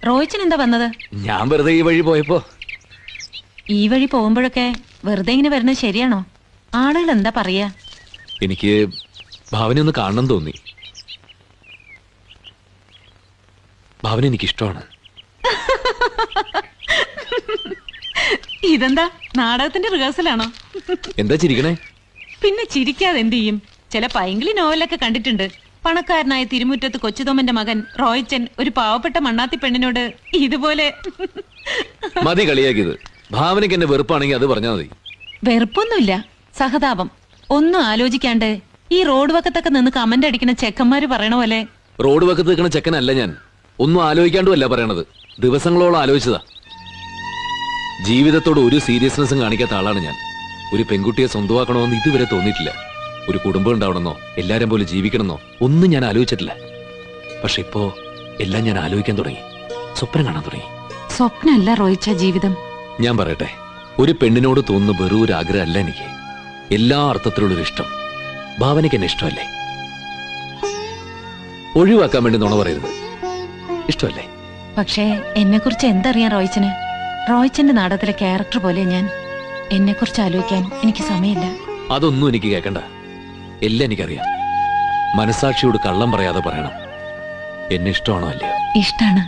റോയിച്ചൻ എന്താ വന്നത്? ഞാൻ വെറുതെ ഈ വഴി പോയപ്പോ. ഈ വഴി പോകുമ്പോഴൊക്കെ വെറുതെ ഇങ്ങനെ വരുന്നത് ശരിയാണോ? ആളുകൾ എന്താ പറയാ? എനിക്ക് ഭാവന ഒന്ന് കാണണം തോന്നി. ഭാവന എനിക്കിഷ്ടമാണ്. ഇതെന്താ നാടകത്തിന്റെ റിഹേഴ്സലാണോ? എന്താ ചിരിക്കണേ? പിന്നെ ചിരിക്കാതെ എന്ത് ചെയ്യും? ചില പൈങ്കിളി നോവലൊക്കെ കണ്ടിട്ടുണ്ട്. പണക്കാരനായ തിരുമുറ്റത്ത് കൊച്ചുതോമന്റെ മകൻ റോയിച്ചൻ ഒരു പാവപ്പെട്ട മണ്ണാത്തി പെണ്ണിനോട് ഇതുപോലെ. മതി കളിയാക്കിയത്. ഭാവനയ്ക്ക് എന്നെ വെറുപ്പാണെങ്കിൽ അത് പറഞ്ഞാൽ മതി. വെറുപ്പൊന്നുമില്ല, സഹതാപം. ഒന്നും ആലോചിക്കാണ്ട് ഈ റോഡ് വക്കത്തൊക്കെ നിന്ന് കമന്റ് അടിക്കുന്ന ചെക്കന്മാര് പറയണ പോലെ. റോഡ് വക്കത്ത് നിൽക്കണ ചെക്കനല്ല ഞാൻ. ഒന്നും ആലോചിക്കാണ്ടുമല്ല പറയണത്. ദിവസങ്ങളോളം ആലോചിച്ചതാ. ജീവിതത്തോട് ഒരു സീരിയസ്നെസ്സും കാണിക്കാത്ത ആളാണ് ഞാൻ. ഒരു പെൺകുട്ടിയെ സ്വന്തമാക്കണമെന്ന് ഇതുവരെ തോന്നിയിട്ടില്ല. ഒരു കുടുംബം ഉണ്ടാവണമെന്നോ എല്ലാരും പോലെ ജീവിക്കണമെന്നോ ഒന്നും ഞാൻ ആലോചിച്ചിട്ടില്ല. പക്ഷെ ഇപ്പോ എല്ലാം ഞാൻ ആലോചിക്കാൻ തുടങ്ങി, സ്വപ്നം കാണാൻ തുടങ്ങി. സ്വപ്നമല്ല റോയിച്ച ജീവിതം. ഞാൻ പറയട്ടെ, ഒരു പെണ്ണിനോട് തോന്നുന്ന വെറും ഒരു ആഗ്രഹമല്ല എനിക്ക്. എല്ലാ അർത്ഥത്തിലുള്ളൊരു ഇഷ്ടം. ഭാവനയ്ക്ക് എന്നെ ഇഷ്ടമല്ലേ? ഒഴിവാക്കാൻ വേണ്ടി നുണ പറയരുത്. ഇഷ്ടമല്ലേ? പക്ഷേ എന്നെ കുറിച്ച് എന്തറിയാൻ റോയിച്ചന്? റോയിച്ചന്റെ നാടകത്തിലെ ക്യാരക്ടർ പോലെ ഞാൻ. എന്നെ കുറിച്ച് ആലോചിക്കാൻ എനിക്ക് സമയമില്ല. അതൊന്നും എനിക്ക് കേൾക്കണ്ട. എല്ലാം എനിക്കറിയാം. മനസാക്ഷിയോട് കള്ളം പറയാതെ പറയണം. എന്നെ ഇഷ്ടമാണോ അല്ലയോ? ഇഷ്ടാണ്.